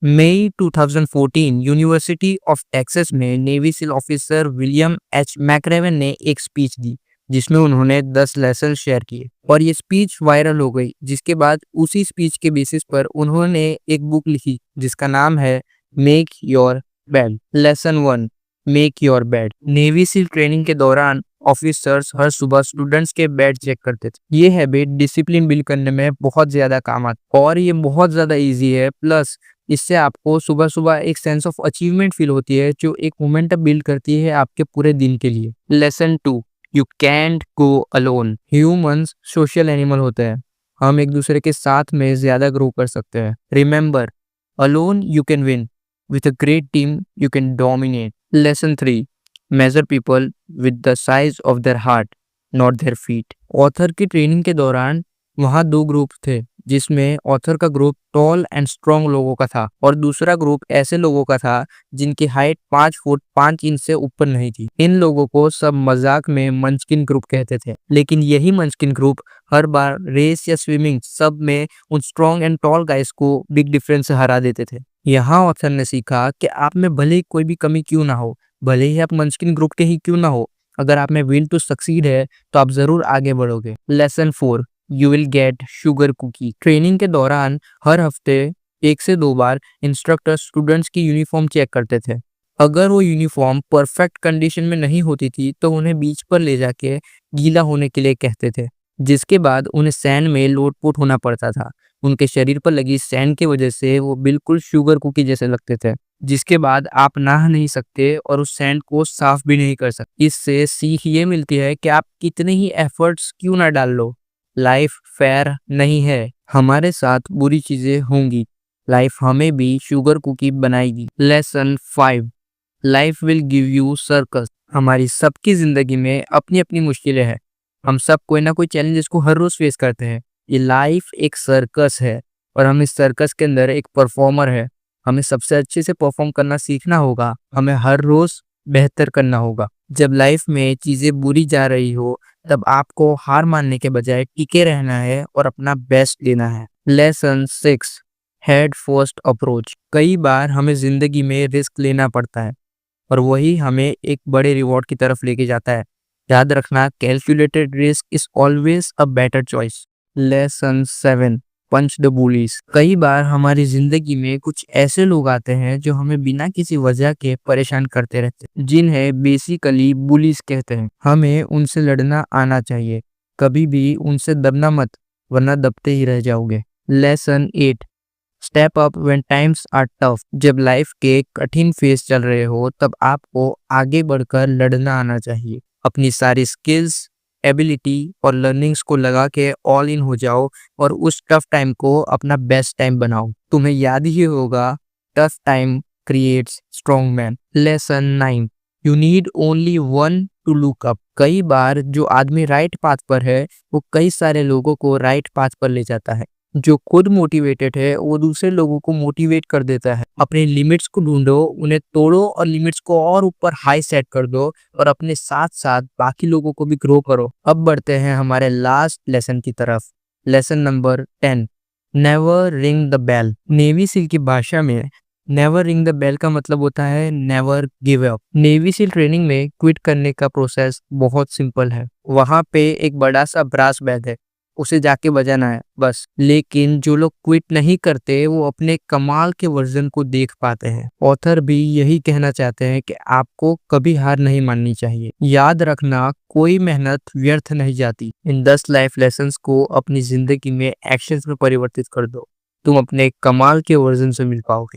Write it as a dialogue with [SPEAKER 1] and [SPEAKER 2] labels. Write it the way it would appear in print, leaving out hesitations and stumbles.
[SPEAKER 1] May 2014 university of Texas में navy SEAL officer William H McRaven ने एक speech दी जिसमें उन्होंने 10 लेसन शेयर किए और ये स्पीच वायरल हो गई। जिसके बाद उसी स्पीच के बेसिस पर उन्होंने एक बुक लिखी जिसका नाम है make your bed. Lesson 1, make your bed. Navy seal training के दौरान ऑफिसर्स हर सुबह स्टूडेंट्स के बेड चेक करते थे। ये हैबिट डिसिप्लिन बिल्ड करने में बहुत ज्यादा काम आती और ये बहुत ज्यादा इजी है। प्लस इससे आपको सुबह सुबह एक सेंस ऑफ अचीवमेंट फील होती है जो एक मोमेंटम बिल्ड करती है आपके पूरे दिन के लिए। Lesson 2, you can't go alone. Humans social animal होते हैं, हम एक दूसरे के साथ में ज्यादा ग्रो कर सकते हैं। Remember, alone you can win, with a great team you can dominate. Lesson 3, measure people with the size of their heart not their feet. Author की ट्रेनिंग के दौरान वहाँ 2 ग्रुप थे जिसमें ऑथर का ग्रुप टॉल एंड स्ट्रॉन्ग लोगों का था और दूसरा ग्रुप ऐसे लोगों का था जिनकी हाइट 5 फुट 5 इंच से ऊपर नहीं थी। इन लोगों को सब मजाक में मंचकिन ग्रुप कहते थे, लेकिन यही मंचकिन ग्रुप हर बार रेस या स्विमिंग सब में उन स्ट्रॉन्ग एंड टॉल गाइस को बिग डिफरेंस से हरा देते थे। यहाँ ऑथर ने सीखा कि आप में भले ही कोई भी कमी क्यों ना हो, भले ही आप मंचकिन ग्रुप के ही क्यों ना हो, अगर आप में विल टू सक्सीड है तो आप जरूर आगे बढ़ोगे। Lesson 4, you will get sugar cookie. Training के दौरान हर हफ्ते 1 से 2 बार इंस्ट्रक्टर स्टूडेंट्स की यूनिफॉर्म चेक करते थे। अगर वो यूनिफॉर्म परफेक्ट कंडीशन में नहीं होती थी तो उन्हें बीच पर ले जाके गीला होने के लिए कहते थे, जिसके बाद उन्हें सैंड में लोटपोट होना पड़ता था। उनके शरीर पर लगी सैंड की वजह से वो बिल्कुल शुगर कुकी जैसे लगते थे, जिसके बाद आप नहा नहीं सकते और उस सैंड को साफ भी नहीं कर सकते। इससे सीख ये मिलती है कि आप कितने ही एफर्ट्स क्यों ना डाल लो, लाइफ फेयर नहीं है। हमारे साथ बुरी चीजें होंगी, लाइफ हमें भी शुगर कुकी बनाएगी। Lesson 5, life will give you circus. हमारी सबकी जिंदगी में अपनी अपनी मुश्किलें हैं, हम सब कोई ना कोई चैलेंजेस को हर रोज फेस करते हैं। ये लाइफ एक सर्कस है और हम इस सर्कस के अंदर एक परफॉर्मर है। हमें सबसे अच्छे से परफॉर्म करना सीखना होगा, हमें हर रोज बेहतर करना होगा। जब लाइफ में चीजें बुरी जा रही हो तब आपको हार मानने के बजाय टिके रहना है और अपना बेस्ट देना है। Lesson 6, head first approach. कई बार हमें जिंदगी में रिस्क लेना पड़ता है और वही हमें एक बड़े रिवॉर्ड की तरफ लेके जाता है। याद रखना, calculated risk is always a better choice. Lesson 7, punch the bullies. कई बार हमारी जिंदगी में कुछ ऐसे लोग आते हैं जो हमें बिना किसी वजह के परेशान करते रहते हैं, जिन्हें बेसिकली बुलीज कहते हैं। हमें उनसे लड़ना आना चाहिए, कभी भी उनसे दबना मत, वरना दबते ही रह जाओगे। Lesson 8, step up when times are tough. जब लाइफ के कठिन फेज चल रहे हो तब आपको आगे बढ़कर लड़ना आना चाहिए। अपनी सारी स्किल्स, एबिलिटी और लर्निंग्स को लगा के ऑल इन हो जाओ और उस टफ टाइम को अपना बेस्ट टाइम बनाओ। तुम्हें याद ही होगा, tough time creates strong man. Lesson 9, you need only one two look up. कई बार जो आदमी राइट पाथ पर है वो कई सारे लोगों को राइट पाथ पर ले जाता है। जो खुद मोटिवेटेड है वो दूसरे लोगों को मोटिवेट कर देता है। अपने लिमिट्स को ढूंढो, उन्हें तोड़ो और लिमिट्स को और ऊपर हाई सेट कर दो और अपने साथ साथ बाकी लोगों को भी ग्रो करो। अब बढ़ते हैं हमारे लास्ट लेसन की तरफ। Lesson number 10, never ring the bell. Navy SEAL की भाषा में नेवर रिंग द बेल का मतलब होता है never give up. Navy seal training में क्विट करने का प्रोसेस बहुत सिंपल है। वहां पे एक बड़ा सा ब्रास बैग है, उसे जाके बजाना है बस। लेकिन जो लोग क्विट नहीं करते वो अपने कमाल के वर्जन को देख पाते हैं। ऑथर भी यही कहना चाहते हैं कि आपको कभी हार नहीं माननी चाहिए। याद रखना, कोई मेहनत व्यर्थ नहीं जाती। इन 10 लाइफ लेसन्स को अपनी जिंदगी में एक्शंस में परिवर्तित कर दो, तुम अपने कमाल के वर्जन से मिल पाओगे।